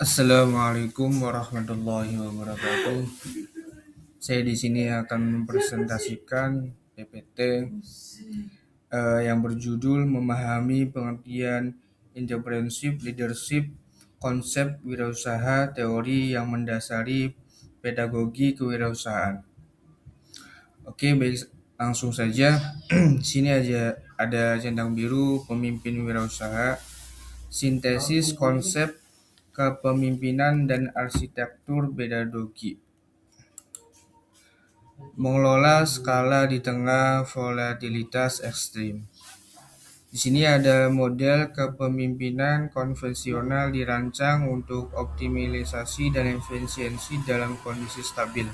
Assalamualaikum warahmatullahi wabarakatuh. Saya di sini akan mempresentasikan PPT yang berjudul Memahami Pengertian Entrepreneurship Leadership, Konsep Wirausaha, Teori yang Mendasari Pedagogi Kewirausahaan. Oke, baik, langsung saja. Di sini aja ada centang biru pemimpin wirausaha, sintesis konsep kepemimpinan dan arsitektur pedagogi. Mengelola skala di tengah volatilitas ekstrim. Di sini ada model kepemimpinan konvensional dirancang untuk optimalisasi dan efisiensi dalam kondisi stabil.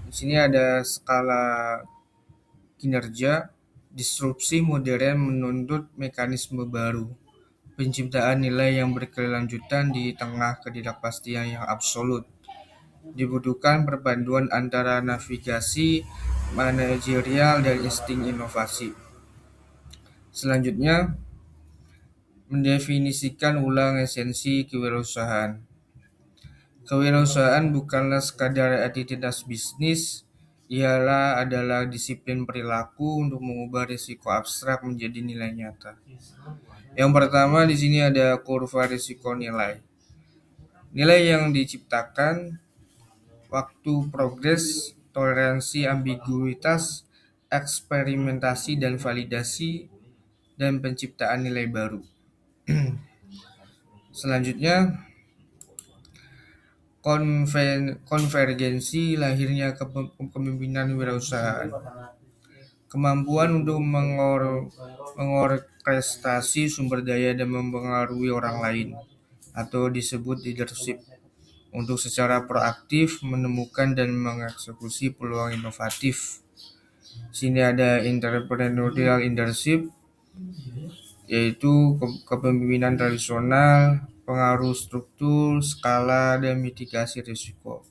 Di sini ada skala kinerja. Disrupsi modern menuntut mekanisme baru, penciptaan nilai yang berkelanjutan di tengah ketidakpastian yang absolut. Dibutuhkan perpaduan antara navigasi manajerial dan insting inovasi. Selanjutnya, mendefinisikan ulang esensi kewirausahaan. Kewirausahaan bukanlah sekadar aktivitas bisnis, ialah adalah disiplin perilaku untuk mengubah risiko abstrak menjadi nilai nyata. Yang pertama di sini ada kurva risiko nilai. Nilai yang diciptakan, waktu progres, toleransi ambiguitas, eksperimentasi dan validasi, dan penciptaan nilai baru. Selanjutnya, konvergensi lahirnya kepemimpinan wirausahaan. Kemampuan untuk mengorkestrasi sumber daya dan mempengaruhi orang lain, atau disebut leadership, untuk secara proaktif menemukan dan mengeksekusi peluang inovatif. Sini ada entrepreneurial leadership, yaitu kepemimpinan tradisional, pengaruh struktur, skala, dan mitigasi risiko.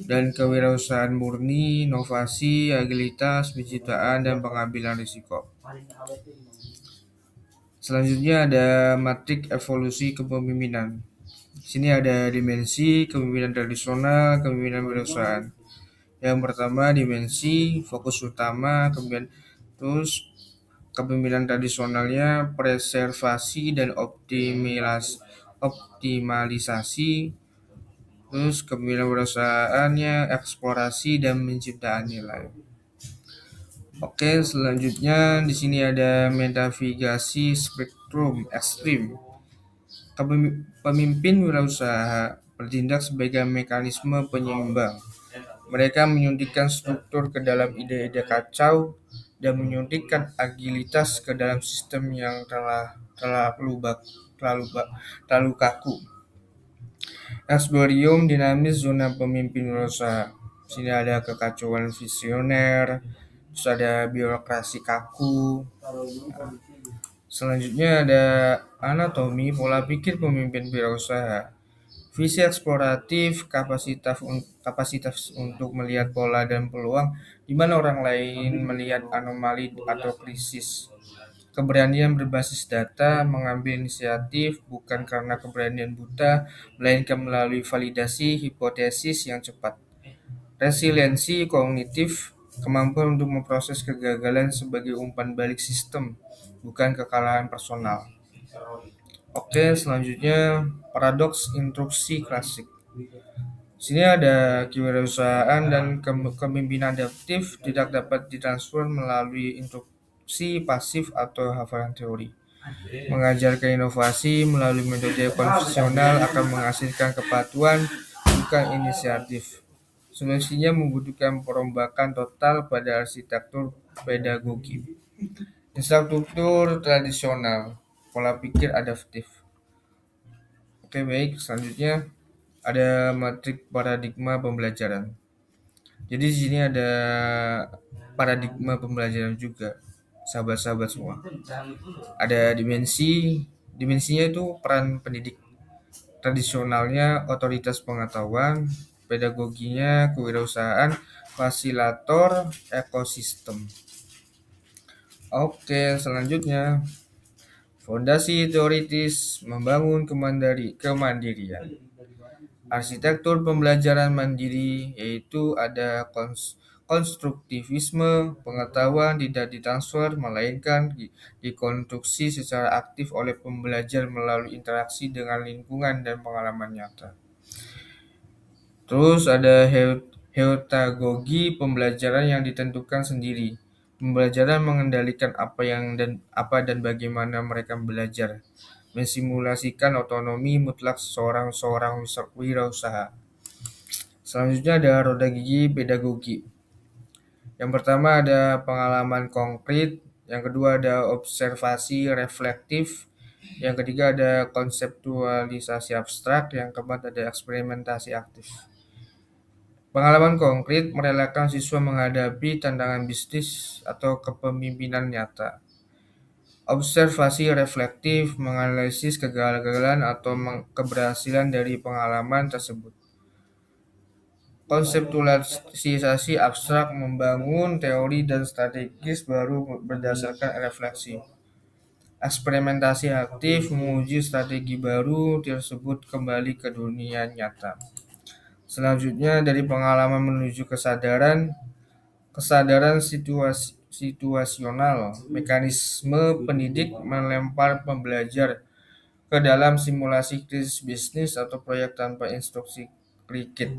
Dan kewirausahaan murni, inovasi, agilitas, penciptaan, dan pengambilan risiko. Selanjutnya ada matrik evolusi kepemimpinan. Di sini ada dimensi kepemimpinan tradisional, kepemimpinan wirausahaan. Yang pertama dimensi fokus utama kepemimpinan, terus kepemimpinan tradisionalnya preservasi dan optimalisasi. Terus kepemimpinan wirausahaannya eksplorasi dan penciptaan nilai. Oke, selanjutnya di sini ada metavigasi spektrum ekstrim. Pemimpin wirausaha bertindak sebagai mekanisme penyeimbang. Mereka menyuntikkan struktur ke dalam ide-ide kacau dan menyuntikkan agilitas ke dalam sistem yang terlalu kaku. Eksplorium dinamis zona pemimpin wirausaha. Sini ada kekacauan visioner, terus ada birokrasi kaku. Selanjutnya ada anatomi pola pikir pemimpin wirausaha. Visi eksploratif, kapasitas untuk melihat pola dan peluang di mana orang lain melihat anomali atau krisis. Keberanian berbasis data, mengambil inisiatif bukan karena keberanian buta, melainkan melalui validasi hipotesis yang cepat. Resiliensi kognitif, kemampuan untuk memproses kegagalan sebagai umpan balik sistem, bukan kekalahan personal. Oke, selanjutnya paradoks instruksi klasik. Sini ada kewirausahaan dan kepemimpinan adaptif tidak dapat ditransfer melalui instruksi pasif atau hafalan teori. Mengajarkan inovasi melalui metode konvensional akan menghasilkan kepatuhan, bukan inisiatif. Solusinya membutuhkan perombakan total pada arsitektur pedagogi. Infrastruktur tradisional, pola pikir adaptif. Oke, baik, selanjutnya ada matrik paradigma pembelajaran. Jadi di sini ada paradigma pembelajaran juga, sahabat-sahabat semua. Ada dimensinya itu peran pendidik. Tradisionalnya otoritas pengetahuan, pedagoginya kewirausahaan, fasilitator ekosistem. Oke, selanjutnya Fondasi teoritis membangun kemandirian. Arsitektur pembelajaran mandiri yaitu ada konstruktivisme, pengetahuan tidak ditransfer melainkan dikonstruksi secara aktif oleh pembelajar melalui interaksi dengan lingkungan dan pengalaman nyata. Terus ada heutagogi pembelajaran yang ditentukan sendiri. Pembelajaran mengendalikan apa dan bagaimana mereka belajar, mensimulasikan otonomi mutlak seorang wirausaha. Selanjutnya ada roda gigi pedagogi. Yang pertama ada pengalaman konkret, yang kedua ada observasi reflektif, yang ketiga ada konseptualisasi abstrak, yang keempat ada eksperimentasi aktif. Pengalaman konkret merelakan siswa menghadapi tantangan bisnis atau kepemimpinan nyata. Observasi reflektif menganalisis kegagalan atau keberhasilan dari pengalaman tersebut. Konseptualisasi abstrak membangun teori dan strategis baru berdasarkan refleksi. Eksperimentasi aktif menguji strategi baru tersebut kembali ke dunia nyata. Selanjutnya dari pengalaman menuju kesadaran situasional, mekanisme pendidik melempar pembelajar ke dalam simulasi krisis bisnis atau proyek tanpa instruksi rigid.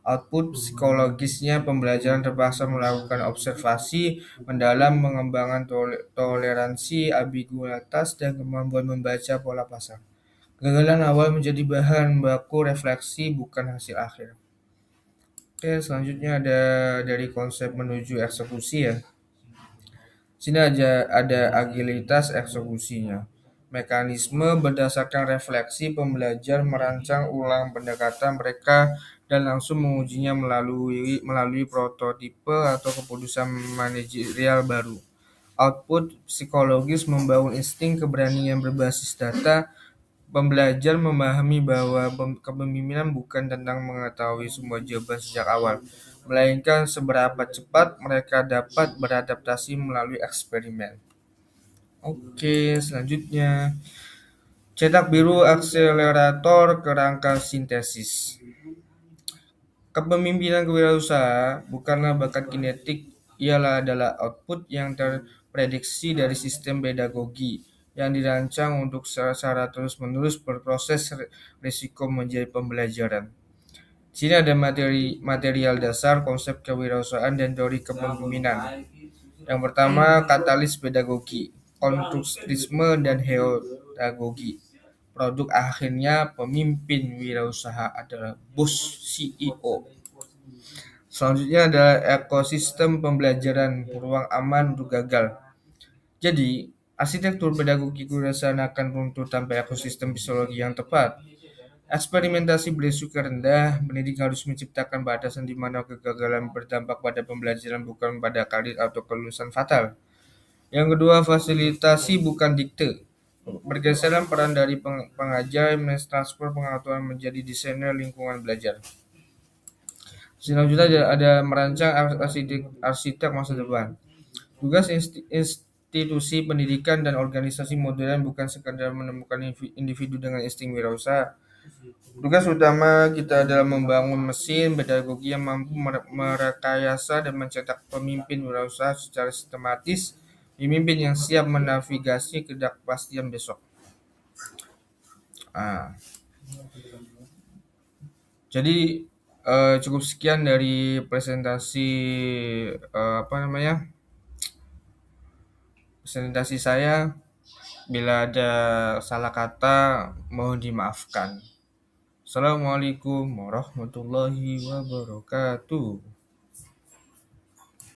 Output psikologisnya pembelajaran terpaksa melakukan observasi mendalam, mengembangkan toleransi, ambiguitas, dan kemampuan membaca pola pasar. Kegagalan awal menjadi bahan baku refleksi, bukan hasil akhir. Oke, selanjutnya ada dari konsep menuju eksekusi ya. Sini ada agilitas eksekusinya. Mekanisme berdasarkan refleksi pembelajar merancang ulang pendekatan mereka dan langsung mengujinya melalui prototipe atau keputusan manajerial baru. Output psikologis membangun insting keberanian berbasis data. Pembelajar memahami bahwa kepemimpinan bukan tentang mengetahui semua jawaban sejak awal, melainkan seberapa cepat mereka dapat beradaptasi melalui eksperimen. Oke, selanjutnya cetak biru akselerator kerangka sintesis. Kepemimpinan kewirausahaan bukanlah bakat kinetik, ialah adalah output yang terprediksi dari sistem pedagogi yang dirancang untuk secara terus-menerus berproses risiko menjadi pembelajaran. Di sini ada material dasar konsep kewirausahaan dan teori kepemimpinan. Yang pertama, katalis pedagogi, konstruktivisme dan heodagogi. Produk akhirnya pemimpin wirausaha adalah bos CEO. Selanjutnya adalah ekosistem pembelajaran, ruang aman untuk gagal. Jadi, arsitektur pedagogi kewirausahaan akan runtuh tanpa ekosistem psikologi yang tepat. Eksperimentasi berisiko rendah, pendidik harus menciptakan batasan di mana kegagalan berdampak pada pembelajaran bukan pada karir atau kelulusan fatal. Yang kedua, fasilitasi bukan dikte. Bergeseran peran dari pengajar mentransfer pengetahuan menjadi desainer lingkungan belajar. Selanjutnya ada merancang arsitek masa depan. Tugas institusi pendidikan dan organisasi modern bukan sekadar menemukan individu dengan insting wirausaha. Tugas utama kita adalah membangun mesin pedagogi yang mampu merekayasa dan mencetak pemimpin wirausaha secara sistematis, pemimpin yang siap menavigasi ketidakpastian besok. Jadi cukup sekian dari presentasi presentasi saya. Bila ada salah kata mohon dimaafkan. Assalamualaikum warahmatullahi wabarakatuh.